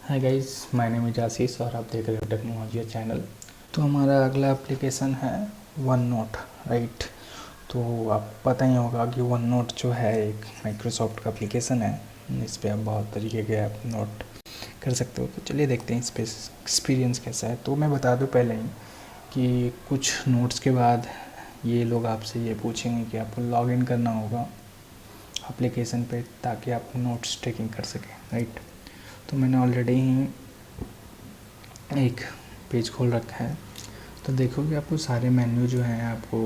Hi guys, my name is Ashish और आप देख रहे हो टेक्नोलॉजी चैनल। तो हमारा अगला एप्लीकेशन है वन नोट, राइट। तो आप पता ही होगा कि वन नोट जो है एक माइक्रोसॉफ्ट का एप्लीकेशन है। इस पर आप बहुत तरीके के ऐप नोट कर सकते हो। तो चलिए देखते हैं इस पर एक्सपीरियंस कैसा है। तो मैं बता दूं पहले ही कि कुछ नोट्स के बाद ये लोग आपसे ये पूछेंगे कि आपको लॉगिन करना होगा एप्लीकेशन पे, ताकि आप नोट्स टेकिंग कर सकें, राइट। तो मैंने ऑलरेडी ही एक पेज खोल रखा है। तो देखोगे आपको सारे मेन्यू जो हैं आपको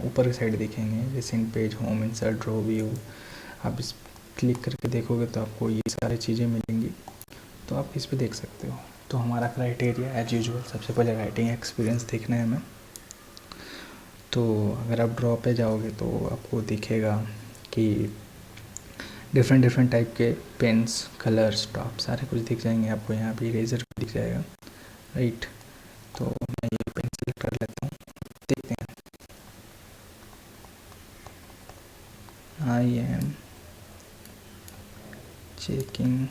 ऊपर की साइड दिखेंगे, जैसे इन page, home, insert, draw, view. आप इस क्लिक करके देखोगे तो आपको ये सारी चीज़ें मिलेंगी, तो आप इस पे देख सकते हो। तो हमारा क्राइटेरिया एज यूजुअल, सबसे पहले राइटिंग एक्सपीरियंस देखना है हमें। तो अगर आप ड्रॉ पे जाओगे तो आपको दिखेगा कि डिफरेंट टाइप के पेन्स, कलर्स, टॉप सारे कुछ दिख जाएंगे आपको। यहाँ पे इरेजर भी दिख जाएगा, राइट। तो मैं ये पेन सेलेक्ट कर लेता हूँ, देखते हैं। I am checking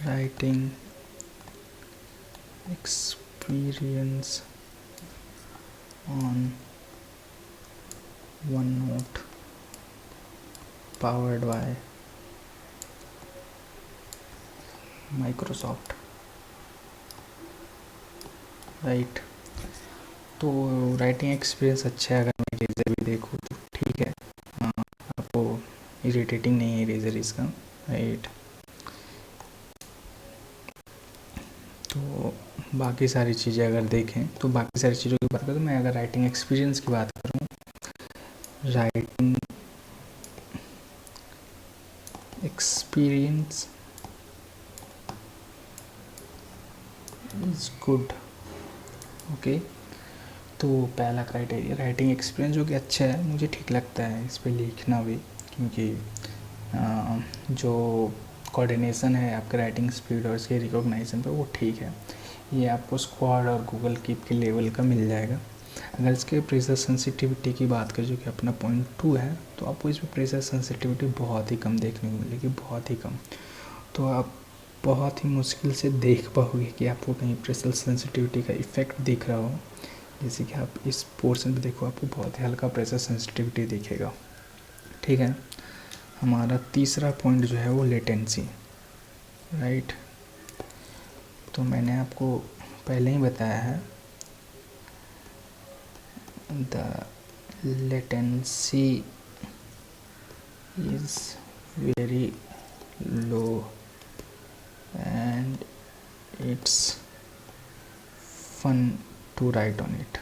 writing experience on one note powered by Microsoft, right. तो राइटिंग एक्सपीरियंस अच्छा है। अगर मैं इरेजर भी देखूँ तो ठीक है, आपको इरिटेटिंग नहीं है इरेजर इसका, राइट। तो बाकी सारी चीज़ें अगर देखें तो बाकी सारी चीज़ों की बात करूँ, मैं अगर राइटिंग एक्सपीरियंस की बात करूँ, writing experience is good, okay. तो पहला क्राइटेरिया राइटिंग एक्सपीरियंस जो कि अच्छा है, मुझे ठीक लगता है इस पर लिखना भी, क्योंकि जो कोऑर्डिनेशन है आपके राइटिंग स्पीड और इसके रिकॉग्निशन पे वो ठीक है। ये आपको स्क्वाड और गूगल कीप के लेवल का मिल जाएगा। अगर इसके प्रेशर सेंसिटिविटी की बात करें, जो कि अपना 0.2 है, तो आपको इसमें प्रेशर सेंसिटिविटी बहुत ही कम देखने को मिलेगी, बहुत ही कम। तो आप बहुत ही मुश्किल से देख पाओगे कि आपको कहीं प्रेशर सेंसिटिविटी का इफ़ेक्ट दिख रहा हो। जैसे कि आप इस पोर्शन पे देखो, आपको बहुत ही हल्का प्रेशर सेंसिटिविटी दिखेगा, ठीक है। हमारा तीसरा पॉइंट जो है वो लेटेंसी, राइट। तो मैंने आपको पहले ही बताया है, the latency is very low and it's fun to write on it,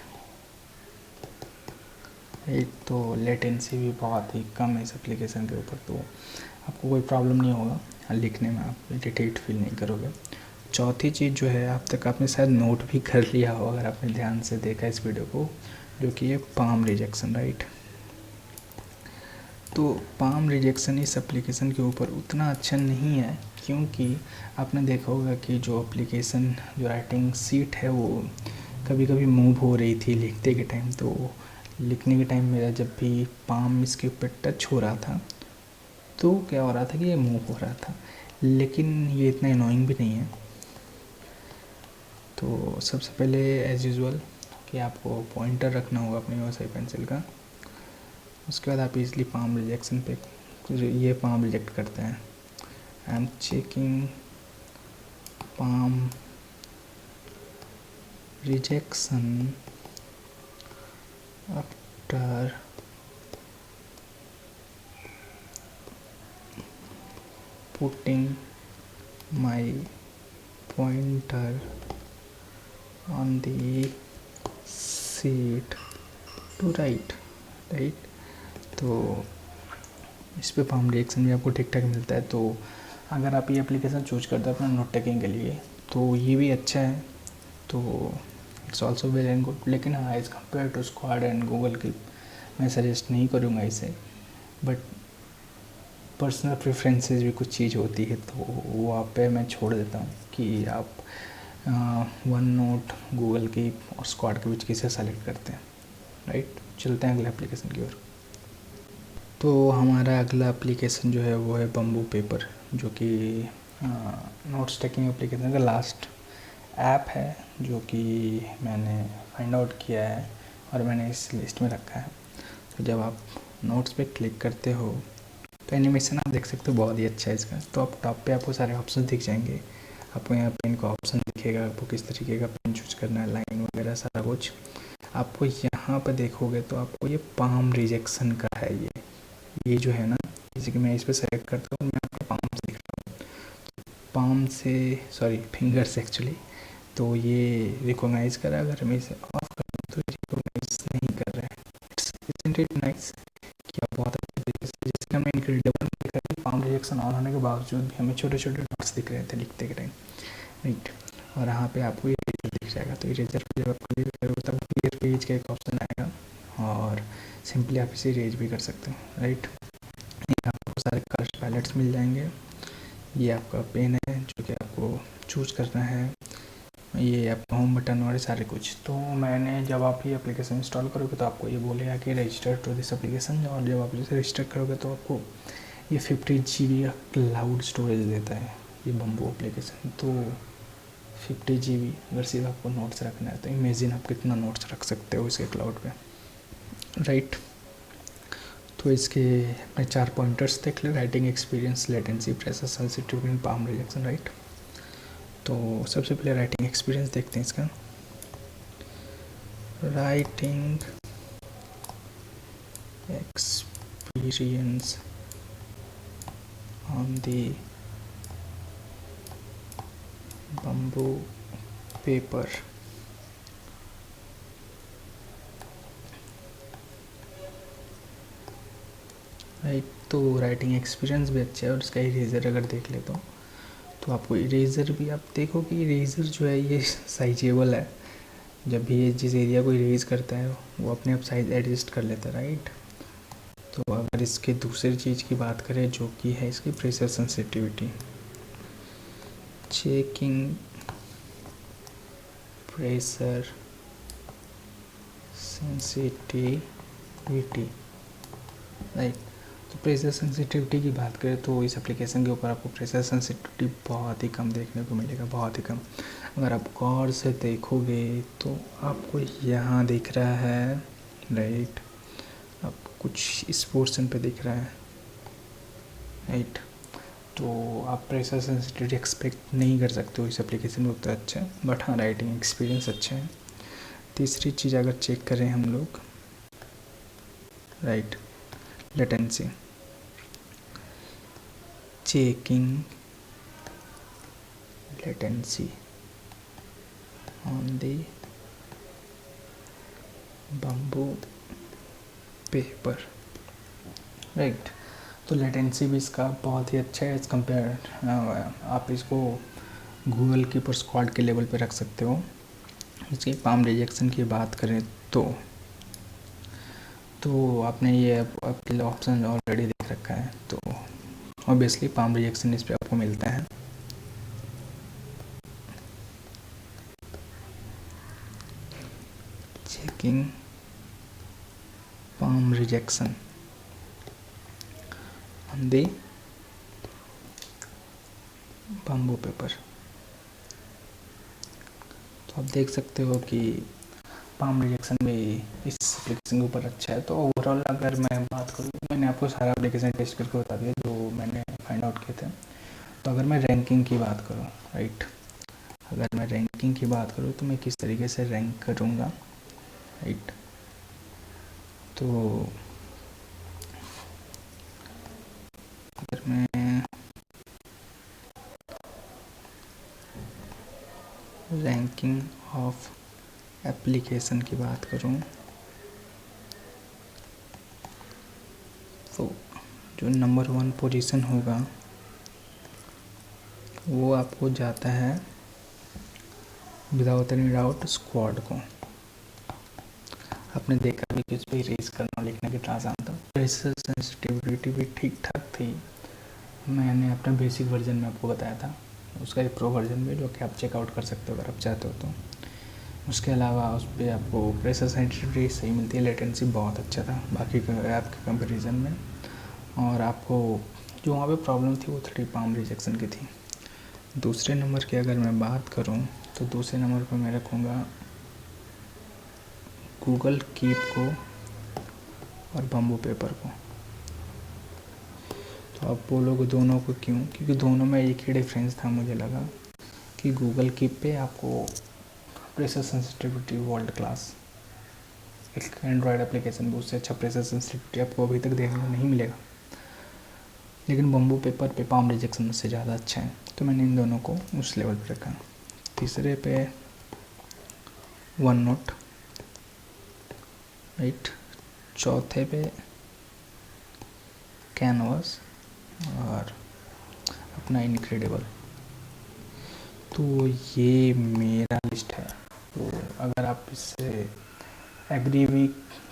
एक तो लेटेंसी भी बहुत ही कम है इस एप्लीकेशन के ऊपर, तो आपको कोई प्रॉब्लम नहीं होगा लिखने में, आप इरिटेट फील नहीं करोगे। चौथी चीज़ जो है, अब तक आपने शायद नोट भी कर लिया हो अगर आपने ध्यान से देखा इस वीडियो को, जो कि है पाम रिजेक्शन, राइट। तो पाम रिजेक्शन इस एप्लीकेशन के ऊपर उतना अच्छा नहीं है, क्योंकि आपने देखा होगा कि जो एप्लीकेशन, जो राइटिंग सीट है, वो कभी कभी मूव हो रही थी लिखते के टाइम। तो लिखने के टाइम मेरा जब भी पाम इसके ऊपर टच हो रहा था, तो क्या हो रहा था कि ये मूव हो रहा था, लेकिन ये इतना एनोइंग भी नहीं है। तो सबसे पहले एज यूजुअल कि आपको पॉइंटर रखना होगा अपने व्यवसाय पेंसिल का। उसके बाद आप इजली पाम रिजेक्शन पे, ये पाम रिजेक्ट करते हैं। I am checking palm rejection after putting my pointer on the sheet to write, right। तो इस पे पाम रिएक्शन भी आपको ठीक ठाक मिलता है। तो अगर आप ये एप्लीकेशन चूज करते हो अपना नोट टेकिंग के लिए, तो ये भी अच्छा है। तो it's also well and good, लेकिन हाँ, as compare to squad and Google की मैं सजेस्ट नहीं करूँगा इसे। बट पर्सनल प्रेफरेंसेस भी कुछ चीज़ होती है, तो वो आप पे मैं छोड़ देता हूँ कि आप वन नोट, गूगल की और स्क्वाड के बीच किसे सेलेक्ट करते हैं, राइट। चलते हैं अगले एप्लीकेशन की ओर। तो हमारा अगला एप्लीकेशन जो है वो है बम्बू पेपर, जो कि नोट्स टेकिंग एप्लीकेशन का लास्ट ऐप है जो कि मैंने फाइंड आउट किया है और मैंने इस लिस्ट में रखा है। तो जब आप नोट्स पे क्लिक करते हो तो एनिमेशन आप देख सकते हो, बहुत ही अच्छा है इसका। तो आप टॉप पे आपको सारे ऑप्शन दिख जाएंगे, आपको यहाँ पेन का ऑप्शन दिखेगा, आपको किस तरीके का पेन चूज करना है, लाइन वगैरह सारा कुछ। आपको यहाँ पर देखोगे तो आपको ये पाम रिजेक्शन का है, ये जो है ना, जैसे कि मैं इस पर सेलेक्ट करता हूँ, मैं आपके पाम से दिख रहा हूँ, पाम से सॉरी फिंगर्स एक्चुअली। तो ये रिकॉग्नाइज करा, अगर मैं इसे ऑफ कर दूँ तो रिकॉग्नाइज नहीं कर रहा है। इट्स इट नाइस कि आप बहुत अच्छे तरीके से, जैसे कि हमने इनक्रेडिबल में देखा कि पाम रिजेक्शन ऑन होने के बावजूद भी हमें छोटे छोटे नोट्स दिख रहे थे लिखते के टाइम, राइट। और यहाँ पे आपको इरेजर दिख जाएगा, तो इरेजर पे जब आप क्लिक करोगे तब क्लियर पेज का एक ऑप्शन आएगा और सिंपली आप इसे इरेज भी कर सकते हो, राइट। आपको सारे कलर पैलेट्स मिल जाएंगे। ये आपका पेन है जो कि आपको चूज करना है, ये आपका होम बटन और सारे कुछ। तो मैंने जब आप ये एप्लीकेशन इंस्टॉल करोगे तो आपको ये बोलेगा कि रजिस्टर टू दिस एप्लीकेशन, और जब आप इसे रजिस्टर करोगे तो आपको ये 50 GB का क्लाउड स्टोरेज देता है ये बम्बू एप्लीकेशन। तो 50 GB अगर सिर्फ आपको नोट्स रखना है तो इमेजिन आप कितना नोट्स रख सकते हो इसके क्लाउड पे, राइट। तो इसके अपने 4 पॉइंटर्स देख ले, writing experience, latency, pressure sensitivity and palm rejection, right. तो सबसे पहले राइटिंग एक्सपीरियंस देखते हैं इसका। Writing experience on the bamboo paper, right. तो राइटिंग एक्सपीरियंस भी अच्छा है। और इसका इरेजर अगर देख ले तो आपको इरेजर भी, आप देखो कि इरेजर जो है ये साइजेबल है, जब भी ये जिस एरिया को इरेज करता है वो अपने आप साइज एडजस्ट कर लेता है, राइट। तो अगर इसके दूसरी चीज़ की बात करें जो कि है इसकी pressure sensitivity, checking pressure sensitivity, right. तो प्रेशर सेंसिटिविटी की बात करें तो इस एप्लीकेशन के ऊपर आपको प्रेशर सेंसिटिविटी बहुत ही कम देखने को मिलेगा, बहुत ही कम। अगर आप गौर से देखोगे तो आपको यहाँ दिख रहा है, राइट, अब कुछ इस पोर्शन पे दिख रहा है, राइट। तो आप प्रेशर सेंसिटिविटी एक्सपेक्ट नहीं कर सकते हो इस एप्लीकेशन में उतना अच्छा है, बट हाँ राइटिंग एक्सपीरियंस अच्छा है। तीसरी चीज़ अगर चेक करें हम लोग, right, latency, checking latency on the bamboo paper, right. तो लेटेंसी भी इसका बहुत ही अच्छा है एज़ कम्पेयर, आप इसको गूगल की पर स्क्वाड के लेवल पे रख सकते हो। इसकी पाम रिजेक्शन की बात करें तो आपने ये आपके ऑप्शन ऑलरेडी देख रखा है, तो ऑब्वियसली पाम रिजेक्शन इस पर आपको मिलता है। Checking palm rejection on the bamboo paper. तो आप देख सकते हो कि पाम रिजेक्शन भी इस एप्लीकेशन के ऊपर अच्छा है। तो ओवरऑल अगर मैं बात करूँ, मैंने आपको सारा एप्लीकेशन टेस्ट करके बता दिया जो मैंने फाइंड आउट किए थे। तो अगर मैं रैंकिंग की बात करूँ, राइट, अगर मैं रैंकिंग की बात करूँ तो मैं किस तरीके से रैंक करूँगा, राइट। तो अगर मैं रैंकिंग ऑफ एप्लीकेशन की बात करूँ तो जो नंबर 1 पोजीशन होगा वो आपको जाता है विदाउट एनी डाउट स्क्वाड को। आपने देखा भी कि उस पर इरेज करना और लिखने के इतना आसान था। प्रेशर सेंसिटिविटी भी ठीक ठाक थी, मैंने अपने बेसिक वर्जन में आपको बताया था, उसका एक प्रो वर्जन भी जो कि आप चेकआउट कर सकते हो अगर आप चाहते हो तो। उसके अलावा उस पर आपको प्रेशर सेंसिटिविटी सही मिलती है, लेटेंसी बहुत अच्छा था बाकी ऐप के कंपेरिजन में। और आपको जो वहाँ पे प्रॉब्लम थी वो थोड़ी पाम रिजेक्शन की थी। दूसरे नंबर की अगर मैं बात करूं तो दूसरे नंबर पर मैं रखूँगा गूगल कीप को और बम्बू पेपर को। तो आप बोलोगे दोनों को क्यों? क्योंकि दोनों में एक ही डिफरेंस था मुझे लगा कि गूगल कीप पे आपको प्रेशर सेंसिटिविटी वर्ल्ड क्लास, एक एंड्रॉयड एप्लीकेशन भी उससे अच्छा प्रेशर सेंसिटिविटी आपको अभी तक देखने को नहीं मिलेगा, लेकिन बम्बू पेपर पे पाम रिजेक्शन से ज़्यादा अच्छा है। तो मैंने इन दोनों को उस लेवल पर रखा। तीसरे पे वन नोट, राइट। चौथे पे कैनवास और अपना इनक्रेडिबल। तो ये मेरा लिस्ट है। तो अगर आप इससे एग्री भी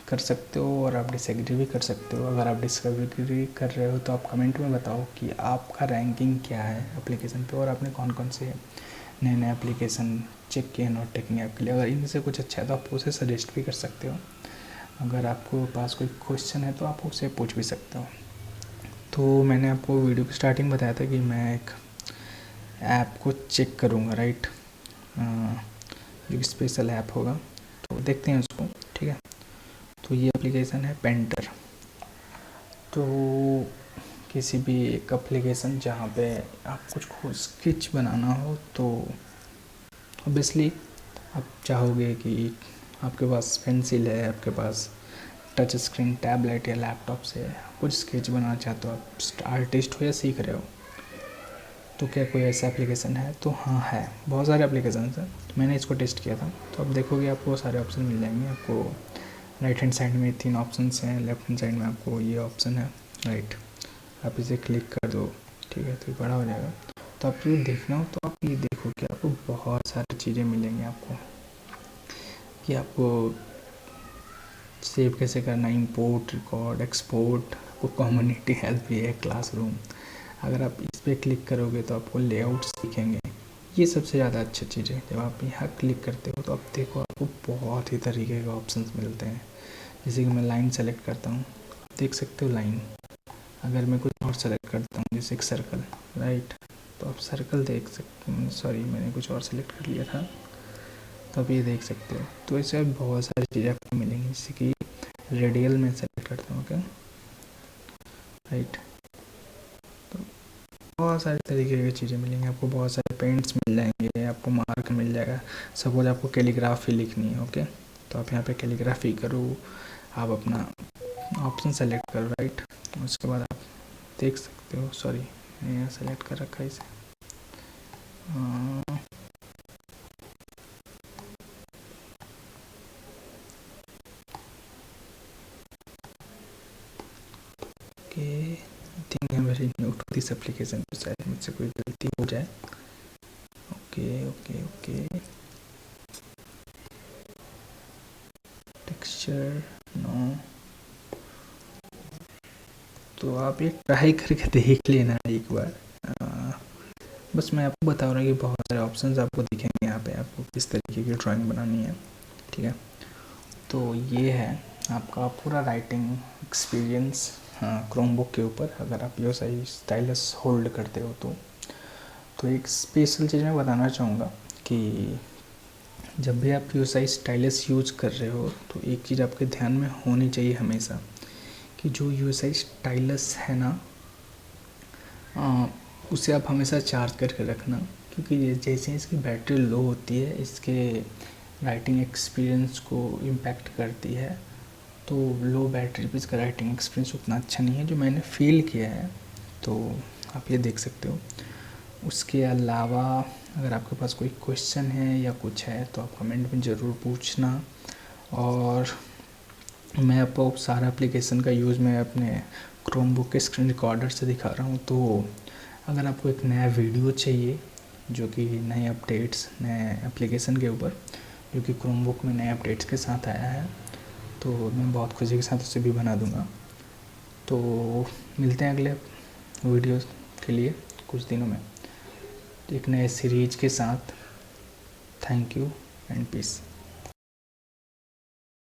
कर सकते हो और आप डिसएग्री भी कर सकते हो। अगर आप डिसएग्री कर रहे हो तो आप कमेंट में बताओ कि आपका रैंकिंग क्या है एप्लीकेशन पे और आपने कौन कौन से नए नए एप्लीकेशन चेक किए नोट टेकिंग ऐप के लिए। अगर इनसे कुछ अच्छा है तो आप उसे सजेस्ट भी कर सकते हो। अगर आपको पास कोई क्वेश्चन है तो आप उसे पूछ भी सकते हो। तो मैंने आपको वीडियो की स्टार्टिंग बताया था कि मैं एक ऐप को चेक करूँगा, राइट। जो स्पेशल ऐप होगा तो देखते हैं उसको, ठीक है। तो ये एप्लीकेशन है पेंटर। तो किसी भी एक एप्लीकेशन जहाँ पे आप कुछ खुद स्केच बनाना हो तो ऑब्वियसली आप चाहोगे कि आपके पास पेंसिल है, आपके पास टच स्क्रीन टैबलेट या लैपटॉप से कुछ स्केच बनाना चाहते हो, आप आर्टिस्ट हो या सीख रहे हो, तो क्या कोई ऐसा एप्लीकेशन है? तो हाँ है, बहुत सारे एप्लीकेशन हैं। मैंने इसको टेस्ट किया था। तो आप देखोगे आपको सारे ऑप्शन मिल जाएंगे। आपको राइट हैंड साइड में 3 ऑप्शन हैं, लेफ्ट हैंड साइड में आपको ये ऑप्शन है, राइट। आप इसे क्लिक कर दो, ठीक है, तो ये बड़ा हो जाएगा। तो आपको देखना हो तो आप ये देखो कि आपको बहुत सारी चीज़ें मिलेंगी आपको, कि आपको सेव कैसे करना, इंपोर्ट, रिकॉर्ड, एक्सपोर्ट, आपको कम्युनिटी हेल्प भी है, क्लासरूम। अगर आप इस पर क्लिक करोगे तो आपको लेआउट सीखेंगे। ये सबसे ज़्यादा अच्छी चीज़ है। जब आप यहाँ क्लिक करते हो तो आप देखो आपको बहुत ही तरीके के ऑप्शंस मिलते हैं। जैसे कि मैं लाइन सेलेक्ट करता हूँ, देख सकते हो लाइन। अगर मैं कुछ और सेलेक्ट करता हूँ जैसे एक सर्कल, राइट, तो आप सर्कल देख सकते हो। सॉरी, मैंने कुछ और सेलेक्ट कर लिया था, तो आप ये देख सकते हो। तो ऐसे बहुत सारी चीज़ें आपको मिलेंगी। जैसे कि रेडियल में सेलेक्ट करता हूँ, क्या, राइट। तो बहुत सारे तरीके की चीज़ें मिलेंगी आपको, बहुत सारे पेंट्स मिल जाएंगे, आपको मार्क मिल जाएगा। सपोज आपको कैलीग्राफी लिखनी है, ओके, तो आप यहाँ पे कैलीग्राफी करो, आप अपना ऑप्शन सेलेक्ट करो, राइट। उसके बाद आप देख सकते हो, सॉरी मैंने यहाँ सेलेक्ट कर रखा है इसे, okay. I think I am very new to this application, तो शायद मुझसे कोई गलती हो जाए। Okay okay okay, texture no. तो आप ये ट्राई करके देख लेना एक बार। बस मैं आपको बता रहा हूँ कि बहुत सारे ऑप्शंस आपको दिखेंगे यहाँ पे, आपको किस तरीके की ड्राइंग बनानी है, ठीक है। तो ये है आपका पूरा राइटिंग एक्सपीरियंस क्रोमबुक के ऊपर। अगर आप यो सही स्टाइलस होल्ड करते हो तो एक स्पेशल चीज़ मैं बताना चाहूँगा कि जब भी आप यो सही स्टाइलस यूज कर रहे हो तो एक चीज़ आपके ध्यान में होनी चाहिए हमेशा, कि जो यो सही स्टाइलस है ना, उसे आप हमेशा चार्ज करके रखना। क्योंकि जैसे इसकी बैटरी लो होती है, इसके राइटिंग एक्सपीरियंस को इम्पैक्ट करती है। तो लो बैटरी पे इसका राइटिंग एक्सपीरियंस उतना अच्छा नहीं है, जो मैंने फील किया है। तो आप ये देख सकते हो। उसके अलावा अगर आपके पास कोई क्वेश्चन है या कुछ है तो आप कमेंट में ज़रूर पूछना। और मैं आपको सारा एप्लीकेशन का यूज़ मैं अपने क्रोमबुक के स्क्रीन रिकॉर्डर से दिखा रहा हूँ। तो अगर आपको एक नया वीडियो चाहिए जो कि नए अपडेट्स, नए एप्लीकेशन के ऊपर जो कि क्रोमबुक में नए अपडेट्स के साथ आया है, तो मैं बहुत खुशी के साथ उसे भी बना दूँगा। तो मिलते हैं अगले वीडियो के लिए कुछ दिनों में एक नए सीरीज के साथ। Thank you and piece.